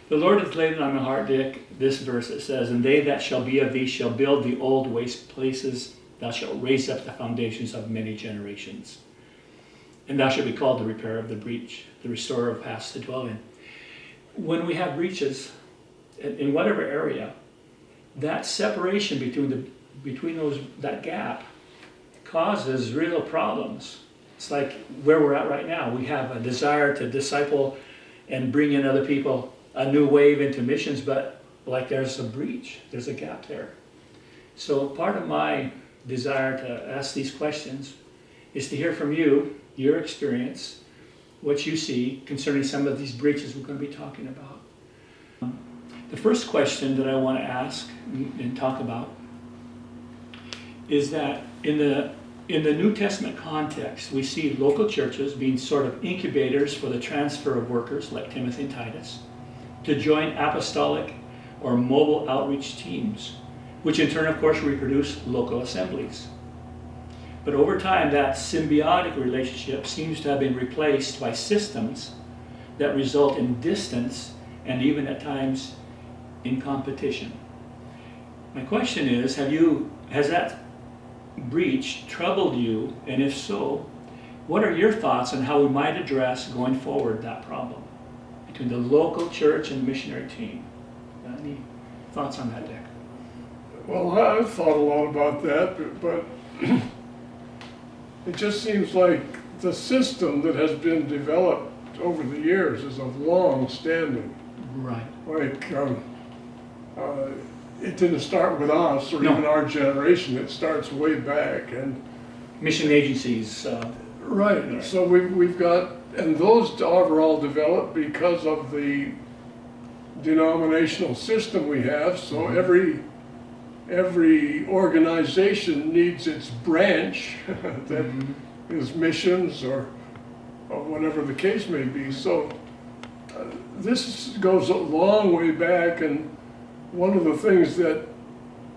The Lord has laid it on my heart, Dick, this verse. It says, "And they that shall be of thee shall build the old waste places. Thou shalt raise up the foundations of many generations. And thou shalt be called the repairer of the breach, the restorer of paths to dwell in." When we have breaches in whatever area, that separation between that gap causes real problems. It's like where we're at right now. We have a desire to disciple and bring in other people, a new wave into missions, but like there's a breach, there's a gap there. So part of my desire to ask these questions is to hear from you, your experience, what you see concerning some of these breaches we're going to be talking about. The first question that I want to ask and talk about is that in the New Testament context, we see local churches being sort of incubators for the transfer of workers like Timothy and Titus to join apostolic or mobile outreach teams, which in turn, of course, reproduce local assemblies. But over time, that symbiotic relationship seems to have been replaced by systems that result in distance and even at times in competition. My question is, has that breach troubled you? And if so, what are your thoughts on how we might address going forward that problem between the local church and missionary team? Any thoughts on that, Dick? Well, I've thought a lot about that, but it just seems like the system that has been developed over the years is of long standing. Right. Like, it didn't start with us or even our generation. It starts way back, and mission agencies. Right. So we've got, and those are all developed because of the denominational system we have. So every organization needs its branch that is missions or whatever the case may be. So this goes a long way back, and one of the things that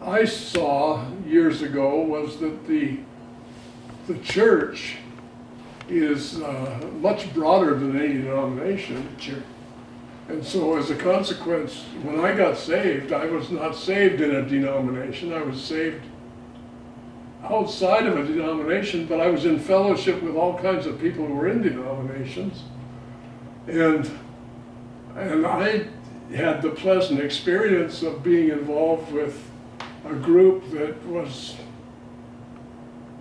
I saw years ago was that the church is much broader than any denomination. Sure. And so as a consequence, when I got saved, I was not saved in a denomination. I was saved outside of a denomination, but I was in fellowship with all kinds of people who were in denominations. And I had the pleasant experience of being involved with a group that was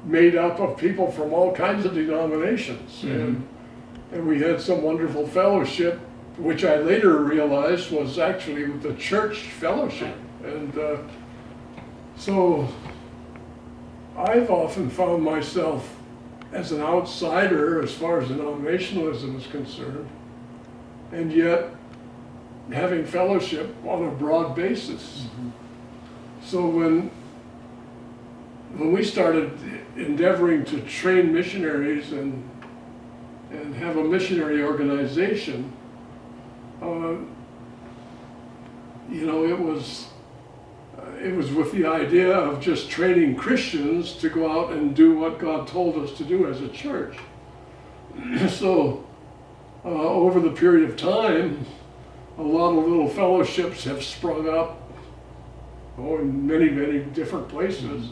made up of people from all kinds of denominations. And we had some wonderful fellowship, which I later realized was actually the church fellowship. And so I've often found myself as an outsider as far as denominationalism is concerned, and yet having fellowship on a broad basis. So when we started endeavoring to train missionaries and have a missionary organization, it was with the idea of just training Christians to go out and do what God told us to do as a church. So over the period of time, a lot of little fellowships have sprung up in many, many different places.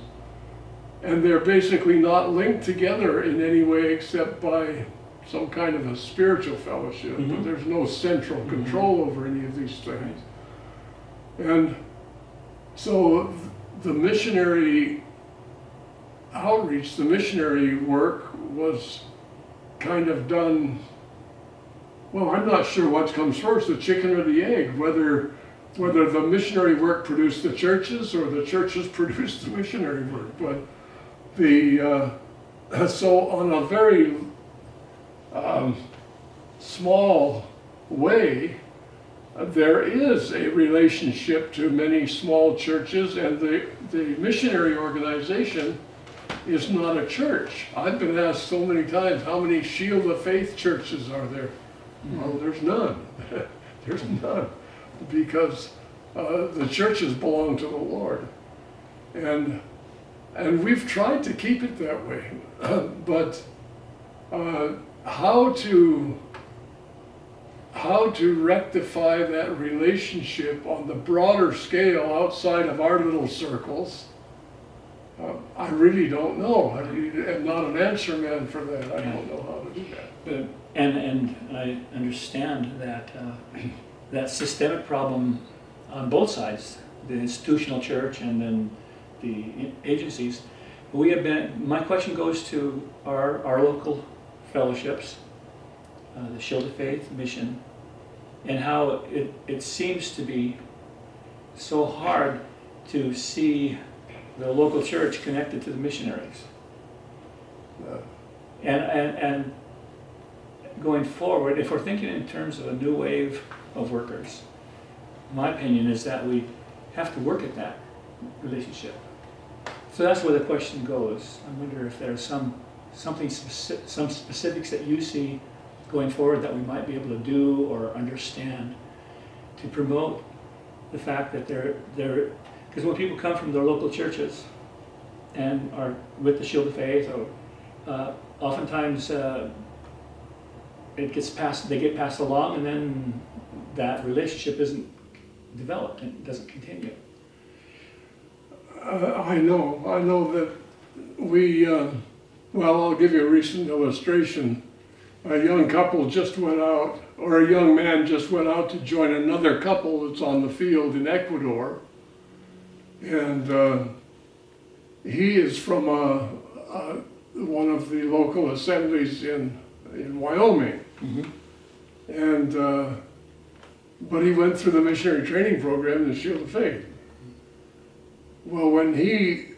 And they're basically not linked together in any way except by some kind of a spiritual fellowship. But there's no central control over any of these things. And so the missionary outreach, the missionary work was kind of done, well, I'm not sure what comes first, the chicken or the egg, whether the missionary work produced the churches or the churches produced the missionary work. But so on a very small way, there is a relationship to many small churches, and the missionary organization is not a church. I've been asked so many times, how many Shield of Faith churches are there? Well, there's none. There's none, because the churches belong to the Lord. And we've tried to keep it that way. But how how to rectify that relationship on the broader scale outside of our little circles, I really don't know. I am not an answer man for that. I don't know how to do that. And I understand that that systemic problem on both sides, the institutional church and then the agencies. We have been. My question goes to our local fellowships, the Shield of Faith mission, and how it seems to be so hard to see the local church connected to the missionaries. And going forward, if we're thinking in terms of a new wave of workers, my opinion is that we have to work at that relationship. So that's where the question goes. I wonder if there's some specifics that you see going forward that we might be able to do or understand to promote the fact that they're because when people come from their local churches and are with the Shield of Faith, or oftentimes they get passed along, and then that relationship isn't developed and doesn't continue. I know that we, well, I'll give you a recent illustration. A young couple just went out, or a young man just went out to join another couple that's on the field in Ecuador. And he is from one of the local assemblies in Wyoming. Mm-hmm. And, but he went through the missionary training program in the Shield of Faith. Well, when he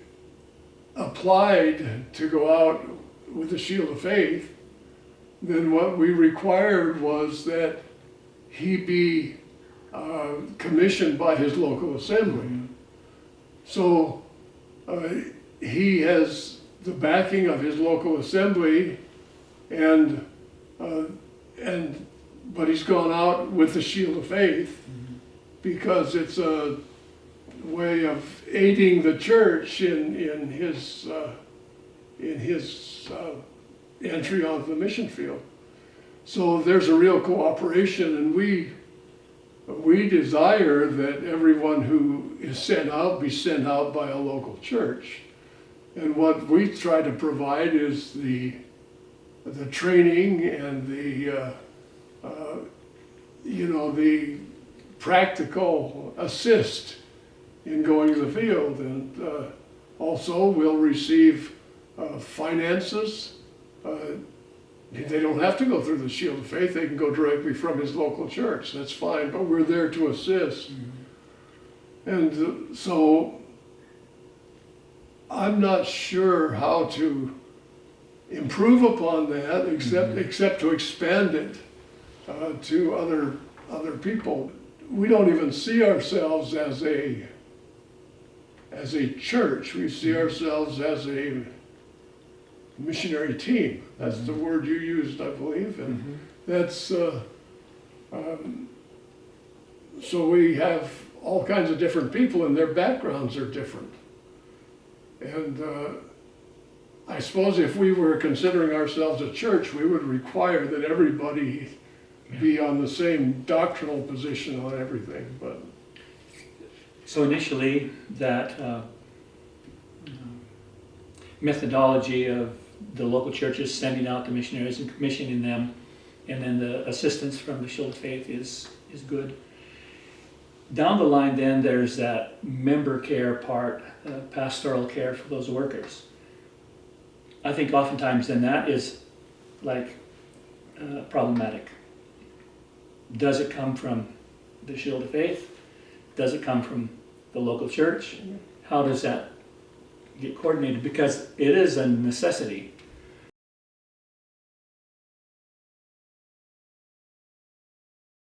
applied to go out with the Shield of Faith, then what we required was that he be commissioned by his local assembly. Mm-hmm. So he has the backing of his local assembly, but he's gone out with the Shield of Faith because it's a way of aiding the church in his entry onto the mission field. So there's a real cooperation, and we desire that everyone who is sent out be sent out by a local church. And what we try to provide is the training and the practical assist in going to the field, and also we'll receive finances. They don't have to go through the Shield of Faith, they can go directly from his local church, that's fine, but we're there to assist. Mm-hmm. And so I'm not sure how to improve upon that except to expand it to other people. We don't even see ourselves as a church, we see ourselves as a missionary team. That's the word you used, I believe, and that's so we have all kinds of different people, and their backgrounds are different. And I suppose if we were considering ourselves a church, we would require that everybody be on the same doctrinal position on everything. But so initially, that methodology of the local churches sending out the missionaries and commissioning them, and then the assistance from the Shield of Faith is good. Down the line then there's that member care part, pastoral care for those workers. I think oftentimes then that is like problematic. Does it come from the Shield of Faith? Does it come from the local church? How does that get coordinated? Because it is a necessity